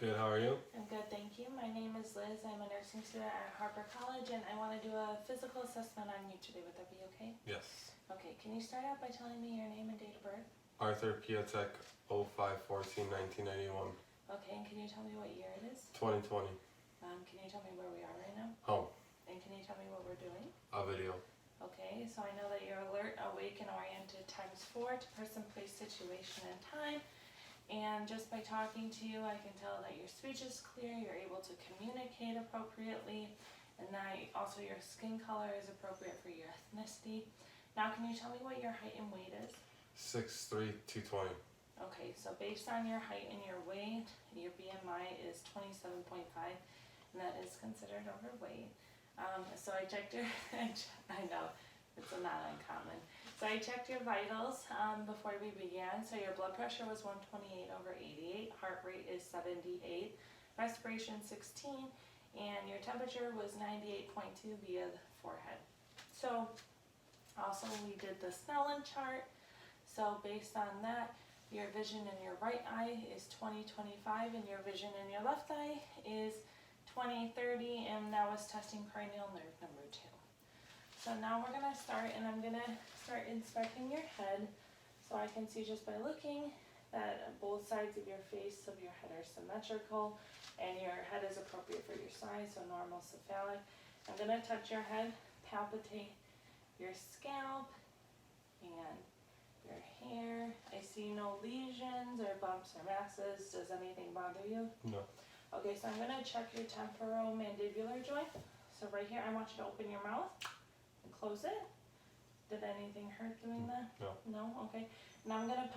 Good, how are you? I'm good, thank you. My name is Liz. I'm a nursing student at Harper College, and I want to do a physical assessment on you today. Would that be okay? Yes. Okay, can you start out by telling me your name and date of birth? Arthur Piatek, 05-14-1991. Okay, and can you tell me what year it is? 2020. Can you tell me where we are right now? Home. And can you tell me what we're doing? A video. Okay, so I know that you're alert, awake, and oriented ×4 to person, place, situation, and time. And just by talking to you, I can tell that your speech is clear, you're able to communicate appropriately, and that also your skin color is appropriate for your ethnicity. Now, can you tell me what your height and weight is? 6'3", 220. Okay, so based on your height and your weight, your BMI is 27.5, and that is considered overweight. So I checked your, I know, it's not uncommon. So I checked your vitals before we began. So your blood pressure was 128/88, heart rate is 78, respiration 16, and your temperature was 98.2 via the forehead. So also we did the Snellen chart. So based on that, your vision in your right eye is 20/25, and your vision in your left eye is 20/30, and that was testing cranial nerve number 2. So now we're going to start, and I'm going to start inspecting your head. So I can see just by looking that both sides of your face of your head are symmetrical, and your head is appropriate for your size, so normal cephalic. I'm going to touch your head, palpitate your scalp, and your hair. I see no lesions or bumps or masses. Does anything bother you? No. Okay, so I'm going to check your temporomandibular joint. So right here, I want you to open your mouth and close it. Did anything hurt doing that? No. No? Okay. Now I'm going to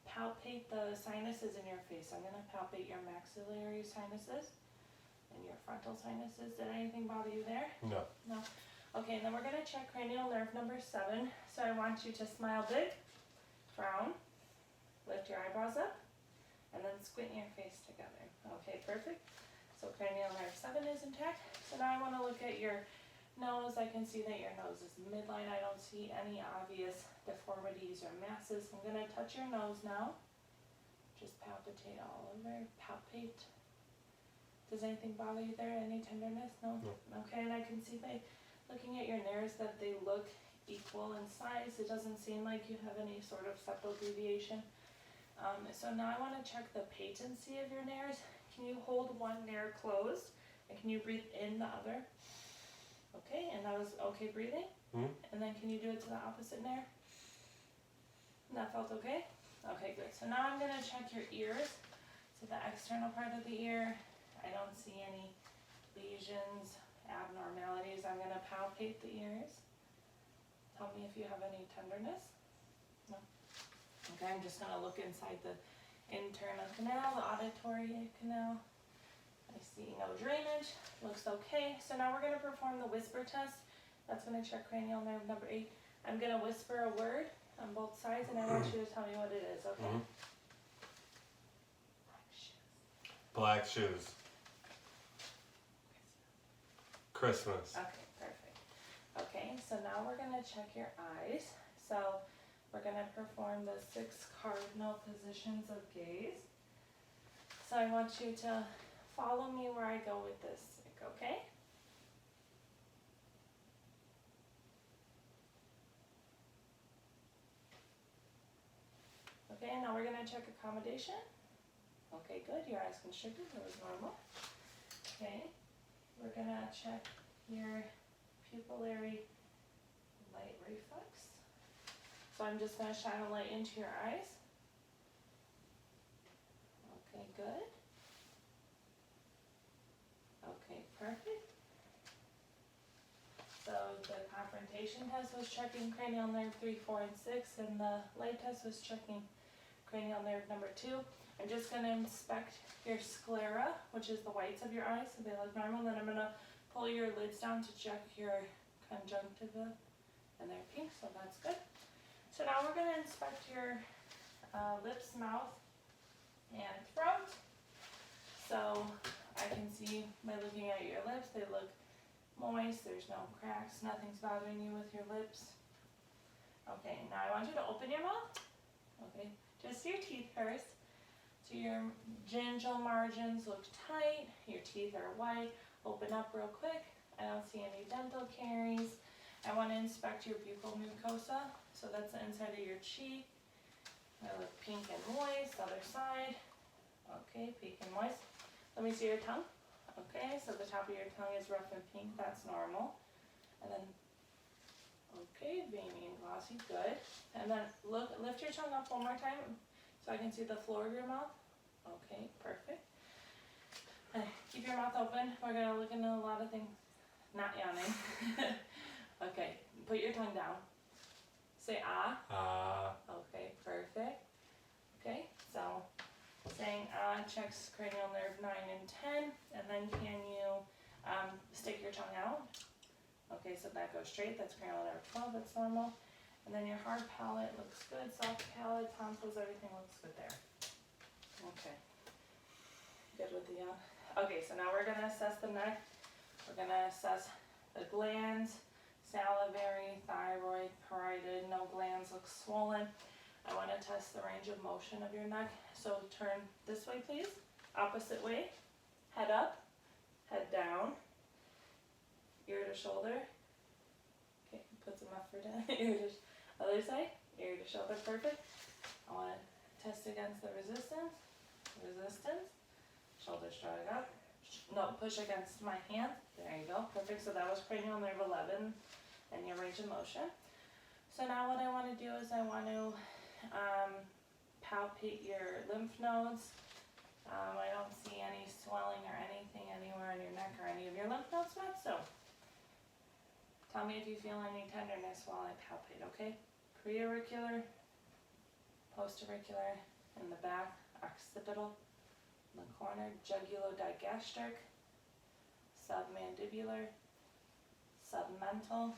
palpate the sinuses in your face. I'm going to palpate your maxillary sinuses and your frontal sinuses. Did anything bother you there? No. No? Okay, and then we're going to check cranial nerve number 7. So I want you to smile big, frown, lift your eyebrows up, and then squint your face together. Okay, perfect. So cranial nerve 7 is intact. So now I want to look at your nose. I can see that your nose is midline. I don't see any obvious deformities or masses. I'm going to touch your nose now. Just palpitate all over. Palpate. Does anything bother you there? Any tenderness? No? No. Okay, and I can see by looking at your nares that they look equal in size. It doesn't seem like you have any sort of septal deviation. So now I want to check the patency of your nares. Can you hold one nair closed, and can you breathe in the other? Okay, and that was okay breathing? Hmm? And then can you do it to the opposite nair? And that felt okay? Okay, good. So now I'm going to check your ears. So the external part of the ear, I don't see any lesions, abnormalities. I'm going to palpate the ears. Tell me if you have any tenderness. No? Okay, I'm just going to look inside the internal canal, the auditory canal. I see no drainage. Looks okay. So now we're going to perform the whisper test. That's going to check cranial nerve number 8. I'm going to whisper a word on both sides, and I want you to tell me what it is, okay? Mm-hmm. Black shoes. Christmas. Okay, perfect. Okay, so now we're going to check your eyes. So we're going to perform the 6 cardinal positions of gaze. So I want you to follow me where I go with this stick, okay? Okay, now we're going to check accommodation. Okay, good. Your eyes constricted. That was normal. Okay, we're going to check your pupillary light reflex. So I'm just going to shine a light into your eyes. Okay, good. Okay, perfect. So the confrontation test was checking cranial nerve 3, 4, and 6, and the light test was checking cranial nerve number 2. I'm just going to inspect your sclera, which is the whites of your eyes, so they look normal. Then I'm going to pull your lids down to check your conjunctiva, and they're pink, so that's good. So now we're going to inspect your lips, mouth, and throat. So I can see by looking at your lips, they look moist, there's no cracks, nothing's bothering you with your lips. Okay, now I want you to open your mouth. Okay, just your teeth first. So your gingival margins look tight, your teeth are white, open up real quick. I don't see any dental caries. I want to inspect your buccal mucosa, so that's the inside of your cheek. I look pink and moist, other side. Okay, pink and moist. Let me see your tongue. Okay, so the top of your tongue is rough and pink, that's normal. And then, okay, veiny and glossy, good. And then lift your tongue up one more time so I can see the floor of your mouth. Okay, perfect. And keep your mouth open. We're gonna look into a lot of things. Not yawning. Okay, put your tongue down. Say ah. Okay, perfect. Okay, so saying ah checks cranial nerve 9 and 10, and then can you stick your tongue out? Okay, so that goes straight, that's cranial nerve 12, that's normal. And then your hard palate looks good, soft palate, tonsils, everything looks good there. Okay, good with the yawn. Okay, so now we're gonna assess the neck. We're gonna assess the glands, salivary, thyroid, parotid, no glands look swollen. I want to test the range of motion of your neck. So turn this way, please. Opposite way. Head up, head down, ear to shoulder. Okay, put some effort in. Ear to other side, ear to shoulder, perfect. I want to test against the resistance. Resistance. Shoulder straight up. No, push against my hand. There you go, perfect. So that was cranial nerve 11 and your range of motion. So now what I want to do is I want to palpate your lymph nodes. I don't see any swelling or anything anywhere in your neck or any of your lymph nodes yet, so tell me if you feel any tenderness while I palpate, okay? Preauricular, postauricular, in the back, occipital, in the corner, jugulo-digastric, submandibular, submental,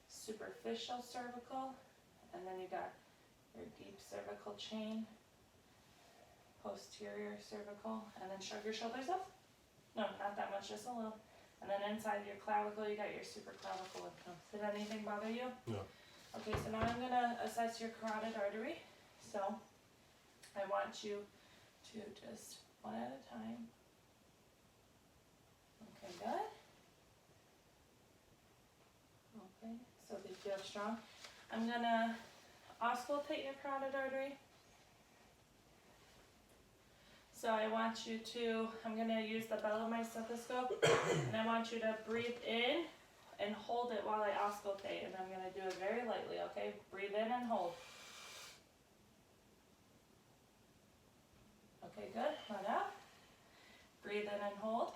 superficial cervical, and then you got your deep cervical chain, posterior cervical, and then shrug your shoulders up. No, not that much, just a little. And then inside your clavicle, you got your supraclavicle lymph nodes. Did anything bother you? No. Okay, so now I'm gonna assess your carotid artery. So I want you to just one at a time. Okay, good. Okay, so they feel strong. I'm gonna auscultate your carotid artery. So I want you to, I'm gonna use the bell of my stethoscope, and I want you to breathe in and hold it while I auscultate, and I'm gonna do it very lightly, okay? Breathe in and hold. Okay, good, let out. Breathe in and hold.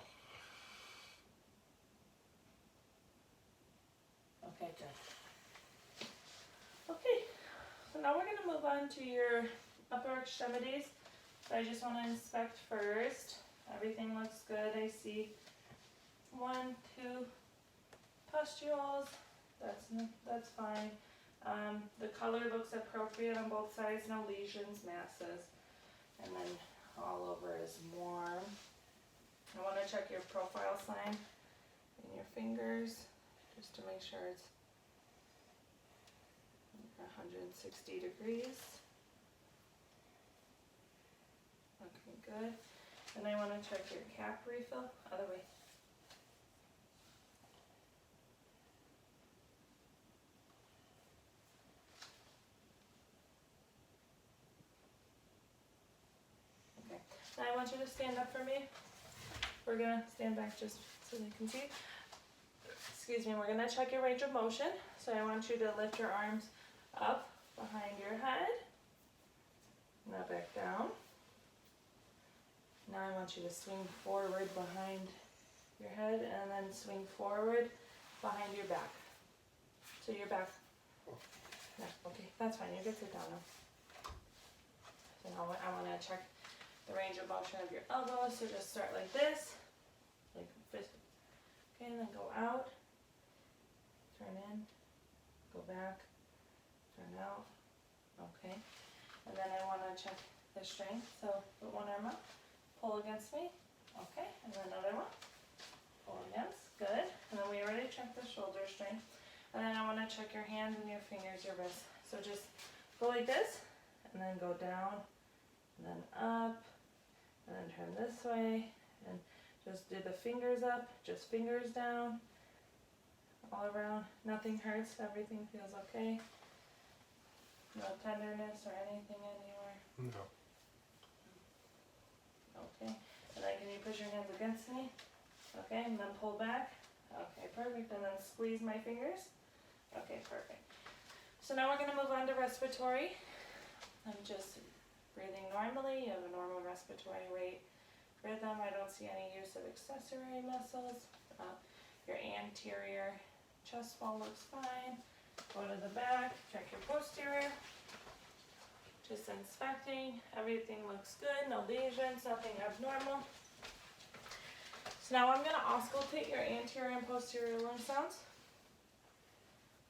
Okay, good. Okay, so now we're gonna move on to your upper extremities. So I just want to inspect first. Everything looks good. I see 1, 2 pustules. That's fine. The color looks appropriate on both sides. No lesions, masses, and then all over is warm. I want to check your profile sign in your fingers just to make sure it's 160 degrees. Okay, good. And I want to check your cap refill. Other way. Okay. Now I want you to stand up for me. We're going to stand back just so they can see. Excuse me, we're going to check your range of motion. So I want you to lift your arms up behind your head. Now back down. Now I want you to swing forward behind your head and then swing forward behind your back. So your back. No, okay, that's fine. You can sit down now. So now I want to check the range of motion of your elbows. So just start like this, like fist. Okay, and then go out, turn in, go back, turn out. Okay, and then I want to check the strength. So put one arm up. Pull against me, okay, and then another one, pull against, good, and then we already checked the shoulder strength, and then I want to check your hands and your fingers, your wrists, so just go like this, and then go down, and then up, and then turn this way, and just do the fingers up, just fingers down, all around. Nothing hurts, everything feels okay. No tenderness or anything anywhere. No. Okay, and then can you push your hands against me? Okay, and then pull back. Okay, perfect, and then squeeze my fingers. Okay, perfect. So now we're gonna move on to respiratory. I'm just breathing normally. You have a normal respiratory rate rhythm. I don't see any use of accessory muscles. Your anterior chest wall looks fine. Go to the back, check your posterior. Just inspecting, everything looks good, no lesions, nothing abnormal. So now I'm gonna auscultate your anterior and posterior lung sounds.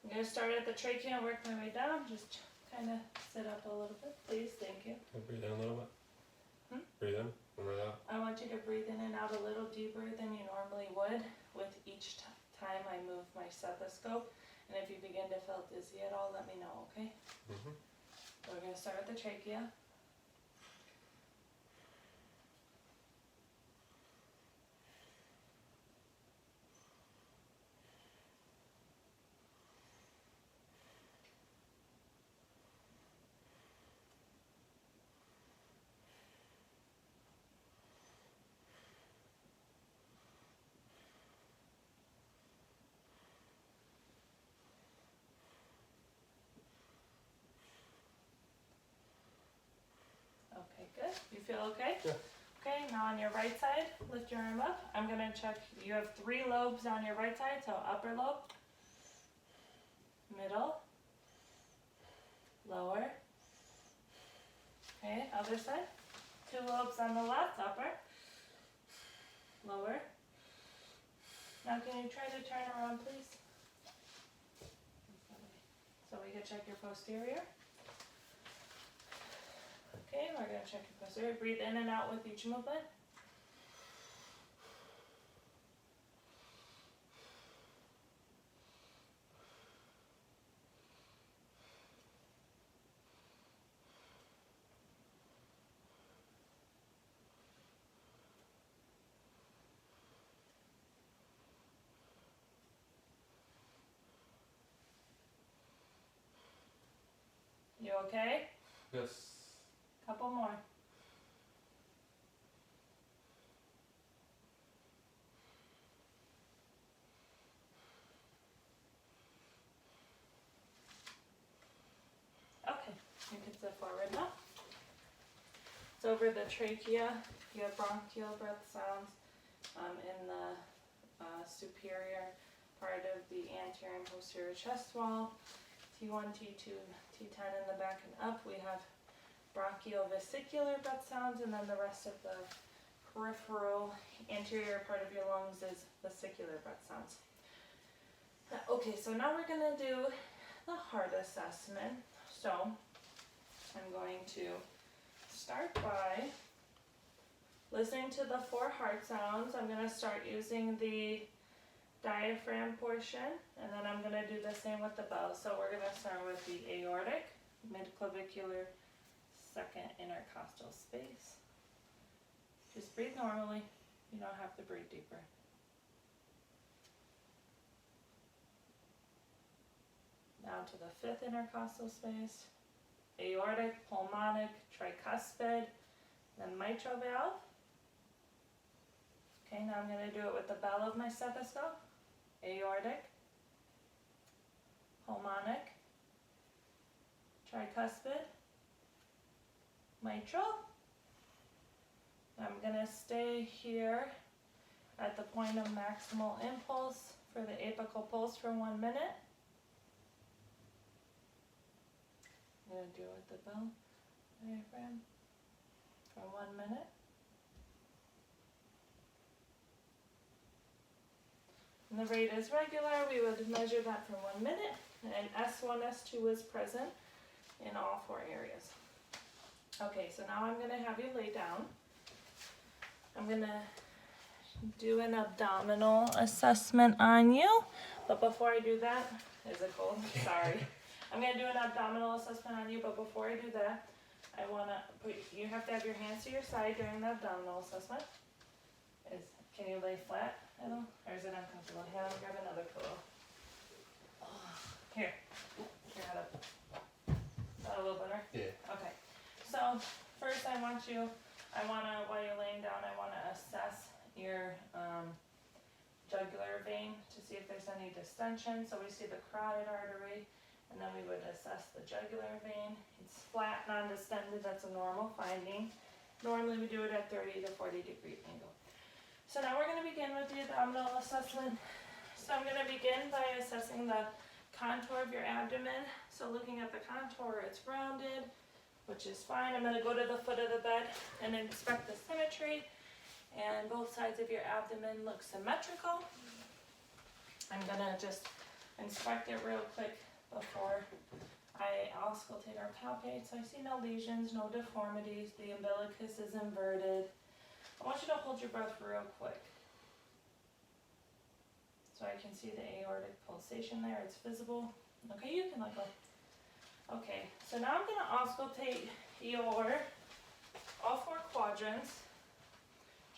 I'm gonna start at the trachea and work my way down. Just kind of sit up a little bit, please, thank you. Breathe in a little bit. Breathe in and breathe out. I want you to breathe in and out a little deeper than you normally would with each time I move my stethoscope. And if you begin to feel dizzy at all, let me know, okay? Mm-hmm. So we're going to start with the trachea. Okay, good. You feel okay? Yeah. Okay, now on your right side, lift your arm up. I'm going to check. You have 3 lobes on your right side, so upper lobe, middle, lower. Okay, other side. 2 lobes on the left, upper, lower. Now can you try to turn around, please? So we can check your posterior. Okay, we're going to check your posterior. Breathe in and out with each movement. You okay? Yes. Couple more. Okay, you can sit forward now. So over the trachea, you have bronchial breath sounds in the superior part of the anterior and posterior chest wall. T1, T2, T10 in the back and up. We have bronchiovesicular breath sounds, and then the rest of the peripheral anterior part of your lungs is vesicular breath sounds. Okay, so now we're going to do the heart assessment. So I'm going to start by listening to the 4 heart sounds. I'm going to start using the diaphragm portion, and then I'm going to do the same with the bells. So we're going to start with the aortic, midclavicular, second intercostal space. Just breathe normally. You don't have to breathe deeper. Down to the 5th intercostal space, aortic, pulmonic, tricuspid, then mitral valve. Okay, now I'm going to do it with the bell of my stethoscope. Aortic, pulmonic, tricuspid, mitral. I'm going to stay here at the point of maximal impulse for the apical pulse for 1 minute. I'm going to do it with the bell diaphragm for 1 minute. And the rate is regular. We would measure that for 1 minute. And S1, S2 is present in all 4 areas. Okay, so now I'm going to have you lay down. I'm going to do an abdominal assessment on you. But before I do that, is it cold? Sorry. I'm going to do an abdominal assessment on you, but before I do that, I wanna put, you have to have your hands to your side during the abdominal assessment. Can you lay flat at all, or is it uncomfortable? Here, let me grab another pillow. Here, your head up. Is that a little better? Yeah. Okay, so first while you're laying down, I wanna assess your jugular vein to see if there's any distension. So we see the carotid artery, and then we would assess the jugular vein. It's flat, non-distended, that's a normal finding. Normally we do it at 30 to 40 degree angle. So now we're gonna begin with the abdominal assessment. So I'm gonna begin by assessing the contour of your abdomen. So looking at the contour, it's rounded, which is fine. I'm gonna go to the foot of the bed and inspect the symmetry. And both sides of your abdomen look symmetrical. I'm gonna just inspect it real quick before I auscultate or palpate. So I see no lesions, no deformities. The umbilicus is inverted. I want you to hold your breath real quick. So I can see the aortic pulsation there, it's visible. Okay, you can let go. Okay, so now I'm gonna auscultate your all 4 quadrants,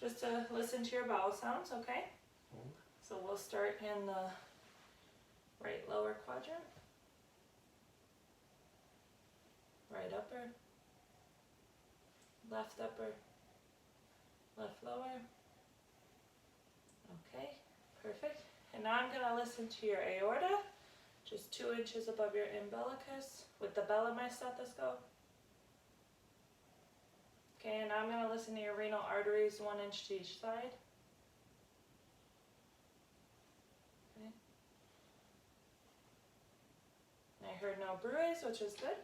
just to listen to your bowel sounds, okay? So we'll start in the right lower quadrant, right upper, left upper, left lower. Okay, perfect. And now I'm gonna listen to your aorta, just 2 inches above your umbilicus with the bell of my stethoscope. Okay, and now I'm gonna listen to your renal arteries, 1 inch to each side. Okay. And I heard no bruise, which is good.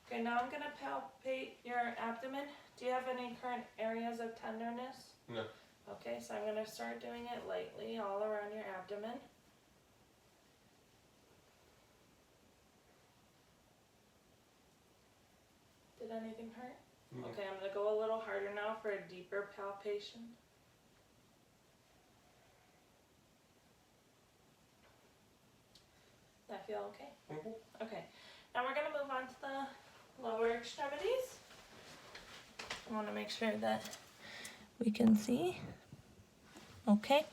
Okay, now I'm gonna palpate your abdomen. Do you have any current areas of tenderness? No. Okay, so I'm gonna start doing it lightly all around your abdomen. Did anything hurt? No. Okay, I'm gonna go a little harder now for a deeper palpation. That feel okay? Mhm. Okay, now we're gonna move on to the lower extremities. I wanna make sure that we can see. Okay,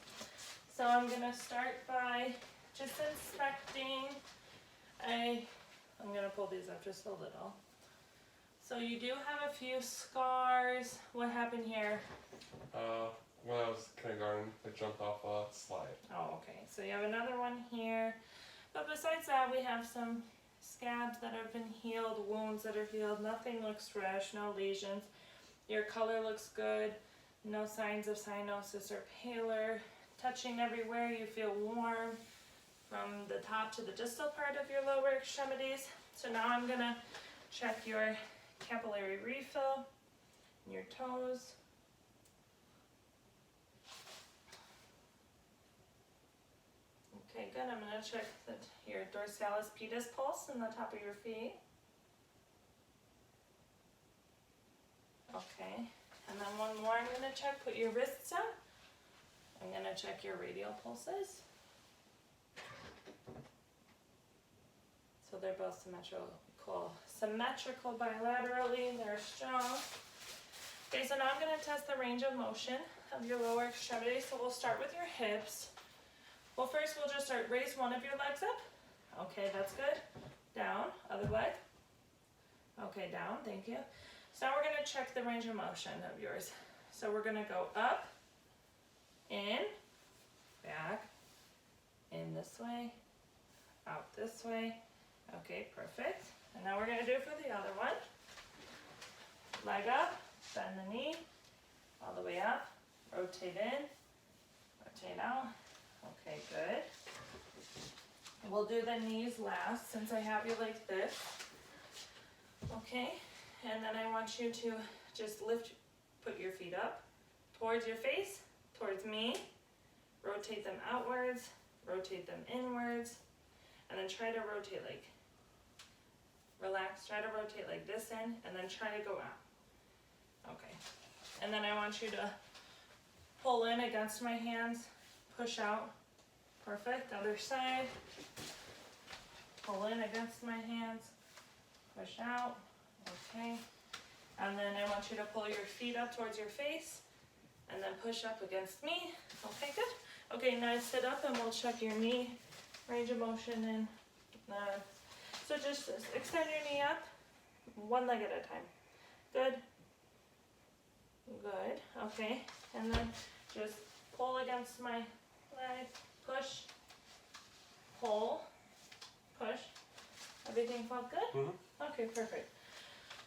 so I'm gonna start by just inspecting. I'm gonna pull these up just a little. So you do have a few scars. What happened here? When I was kindergarten, I jumped off a slide. Oh, okay, so you have another one here. But besides that, we have some scabs that have been healed, wounds that are healed. Nothing looks fresh, no lesions. Your color looks good. No signs of cyanosis or paler. Touching everywhere, you feel warm from the top to the distal part of your lower extremities. So now I'm gonna check your capillary refill in your toes. Okay, good. I'm gonna check your dorsalis pedis pulse in the top of your feet. Okay, and then one more I'm gonna check. Put your wrists up. I'm gonna check your radial pulses. So they're both symmetrical bilaterally. They're strong. Okay, so now I'm gonna test the range of motion of your lower extremities. So we'll start with your hips. Well, first we'll just start, raise one of your legs up. Okay, that's good. Down, other leg. Okay, down, thank you. So now we're gonna check the range of motion of yours. So we're gonna go up, in, back, in this way, out this way. Okay, perfect. And now we're gonna do it for the other one. Leg up, bend the knee, all the way up, rotate in, rotate out. Okay, good. We'll do the knees last since I have you like this. Okay, and then I want you to just put your feet up towards your face, towards me. Rotate them outwards, rotate them inwards, and then try to rotate like, relax, try to rotate like this in, and then try to go out. Okay, and then I want you to pull in against my hands, push out. Perfect, other side. Pull in against my hands, push out. Okay, And then I want you to pull your feet up towards your face and then push up against me. Okay, good. Okay, now sit up and we'll check your knee range of motion and so just extend your knee up, one leg at a time. Good. Good. Okay, and then just pull against my leg, push, pull, push. Everything felt good? Mm-hmm. Okay, perfect.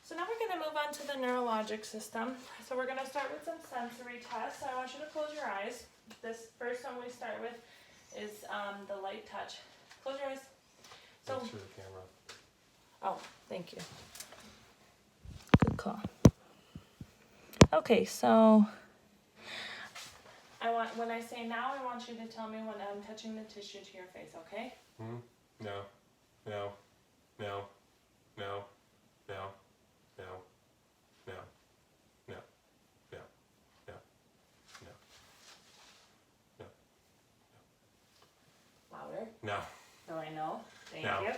So now we're going to move on to the neurologic system. So we're going to start with some sensory tests. I want you to close your eyes. This first one we start with is the light touch. Close your eyes. So, Make sure the camera. oh, thank you. Good call. Okay, so when I say now, I want you to tell me when I'm touching the tissue to your face, okay? Mm-hmm. No. No. No. No. No. No. No. No. No. No. No. No. Louder. No. So I know. Thank No. you.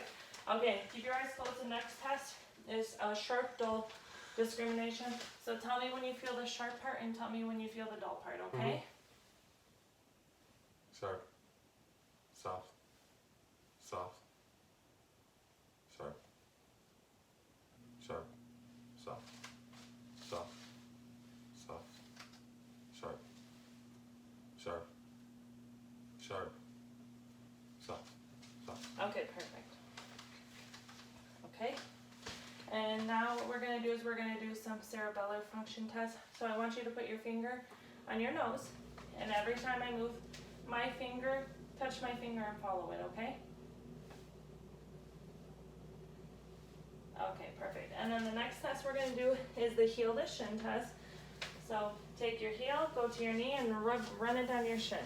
Okay, keep your eyes closed. The next test is a sharp, dull discrimination. So tell me when you feel the sharp part and tell me when you feel the dull part, okay? Sharp. Soft. Soft. Sharp. Sharp. Soft. Soft. Soft. Sharp. Sharp. Sharp. Soft. Soft. Okay, perfect. Okay. And now what we're going to do is we're going to do some cerebellar function tests. So I want you to put your finger on your nose, and every time I move my finger, touch my finger and follow it, okay? Okay, perfect. And then the next test we're going to do is the heel to shin test. So take your heel, go to your knee, and run it down your shin.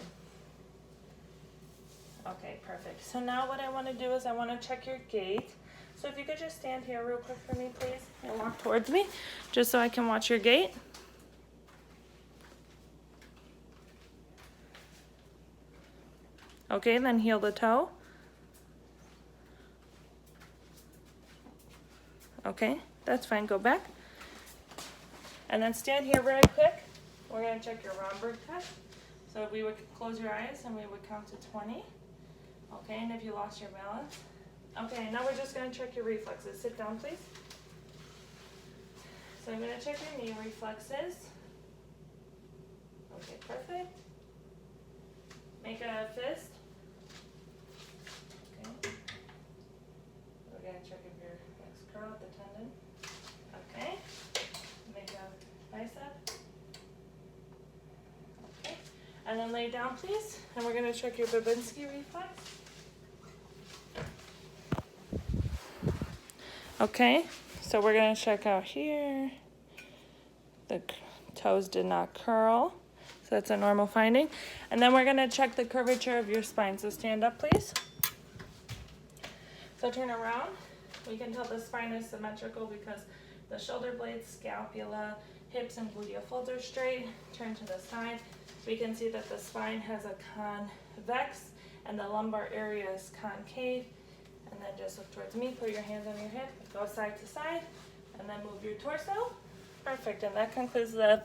Okay, perfect. So now what I want to do is I want to check your gait. So if you could just stand here real quick for me, please, and walk towards me, just so I can watch your gait. Okay, then heel to toe. Okay, that's fine, go back. And then stand here very quick. We're gonna check your Romberg test. So we would close your eyes and we would count to 20. Okay, and if you lost your balance. Okay, now we're just gonna check your reflexes. Sit down, please. So I'm gonna check your knee reflexes. Okay, perfect. Make a fist. Okay. We're gonna check if your legs curl at the tendon. Okay. Make a bicep. Okay. And then lay down, please. And we're gonna check your Babinski reflex. Okay. So we're gonna check out here. The toes did not curl. So that's a normal finding. And then we're gonna check the curvature of your spine. So stand up, please. So turn around. We can tell the spine is symmetrical because the shoulder blades, scapula, hips, and gluteal folds are straight. Turn to the side. We can see that the spine has a convex and the lumbar area is concave. And then just look towards me. Put your hands on your hip. Go side to side. And then move your torso. Perfect. And that concludes the